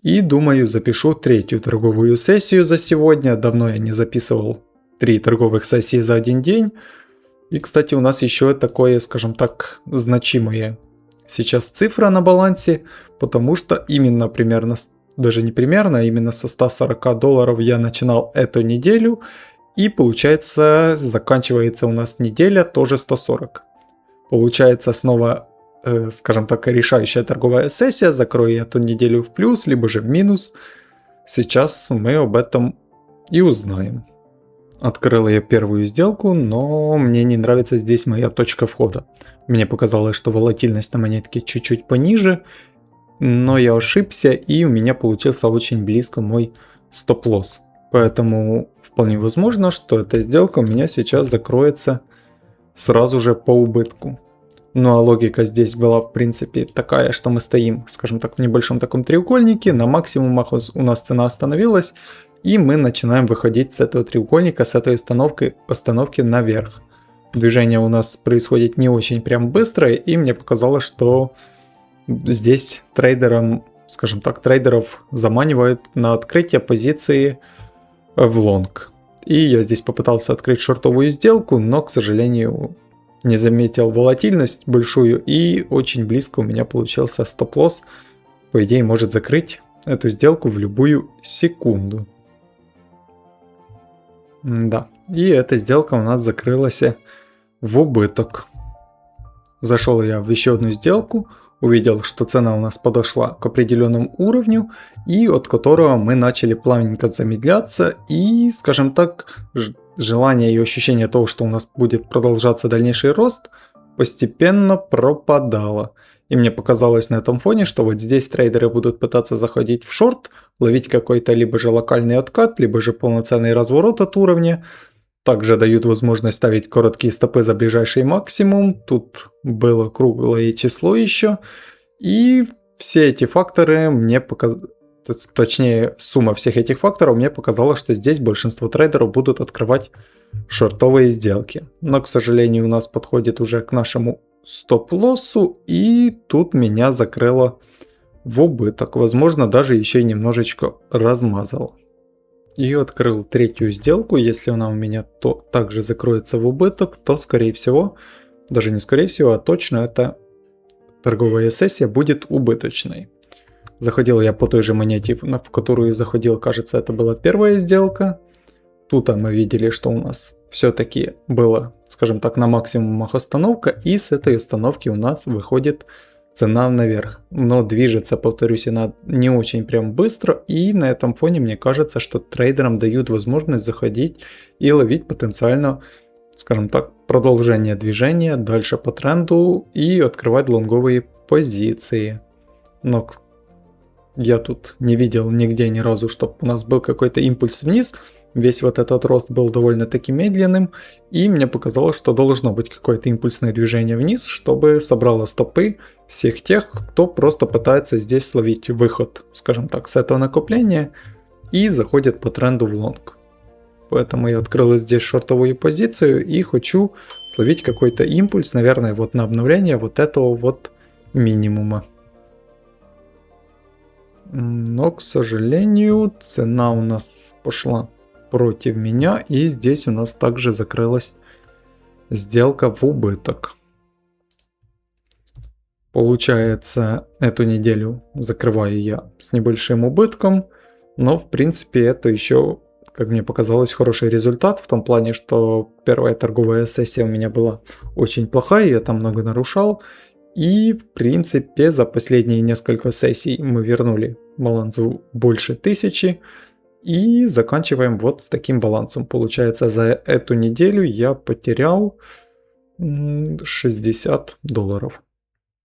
И думаю, запишу третью торговую сессию за сегодня. Давно я не записывал 3 торговых сессии за один день. И, кстати, у нас еще такое, скажем так, значимое сейчас цифра на балансе, потому что именно примерно, даже не примерно, а именно со $140 я начинал эту неделю. И получается, заканчивается у нас неделя тоже 140. Получается снова, скажем так, решающая торговая сессия. Закрою я эту неделю в плюс, либо же в минус. Сейчас мы об этом и узнаем. Открыла я первую сделку, но мне не нравится здесь моя точка входа. Мне показалось, что волатильность на монетке чуть-чуть пониже, но я ошибся, и у меня получился очень близко мой стоп-лосс. Поэтому вполне возможно, что эта сделка у меня сейчас закроется сразу же по убытку. Ну а логика здесь была в принципе такая, что мы стоим, скажем так, в небольшом таком треугольнике, на максимумах у нас цена остановилась, и мы начинаем выходить с этого треугольника, с этой остановки наверх. Движение у нас происходит не очень прям быстро, и мне показалось, что здесь скажем так, трейдеров заманивают на открытие позиции в лонг. И я здесь попытался открыть шортовую сделку, но, к сожалению, не заметил волатильность большую, и очень близко у меня получился стоп-лосс. По идее, может закрыть эту сделку в любую секунду. Да, и эта сделка у нас закрылась в убыток. Зашел я в еще одну сделку, увидел, что цена у нас подошла к определенному уровню, и от которого мы начали плавненько замедляться, и, скажем так, желание и ощущение того, что у нас будет продолжаться дальнейший рост, постепенно пропадало. И мне показалось на этом фоне, что вот здесь трейдеры будут пытаться заходить в шорт, ловить какой-то либо же локальный откат, либо же полноценный разворот от уровня. Также дают возможность ставить короткие стопы за ближайший максимум. Тут было круглое число еще. И все эти факторы мне показали, точнее сумма всех этих факторов мне показала, что здесь большинство трейдеров будут открывать шортовые сделки. Но, к сожалению, у нас подходит уже к нашему стоп-лоссу, и тут меня закрыло в убыток. Возможно, даже еще и немножечко размазало. И открыл третью сделку. Если она у меня также закроется в убыток, то скорее всего, даже не скорее всего, а точно эта торговая сессия будет убыточной. Заходил я по той же монете, в которую заходил, кажется, это была первая сделка. Тут мы видели, что у нас все-таки было, скажем так, на максимумах остановка, и с этой остановки у нас выходит цена наверх. Но движется, повторюсь, она не очень прям быстро, и на этом фоне мне кажется, что трейдерам дают возможность заходить и ловить потенциально, скажем так, продолжение движения дальше по тренду и открывать лонговые позиции. Но я тут не видел нигде ни разу, чтобы у нас был какой-то импульс вниз. Весь вот этот рост был довольно-таки медленным, и мне показалось, что должно быть какое-то импульсное движение вниз, чтобы собрало стопы всех тех, кто просто пытается здесь словить выход, скажем так, с этого накопления и заходит по тренду в лонг. Поэтому я открыл здесь шортовую позицию и хочу словить какой-то импульс, наверное, вот на обновление вот этого вот минимума. Но, к сожалению, цена у нас пошла против меня, и здесь у нас также закрылась сделка в убыток. Получается, эту неделю закрываю я с небольшим убытком, но в принципе это еще, как мне показалось, хороший результат в том плане, что первая торговая сессия у меня была очень плохая, я там много нарушал. И в принципе за последние несколько сессий мы вернули баланс больше 1000. И заканчиваем вот с таким балансом. Получается, за эту неделю я потерял $60.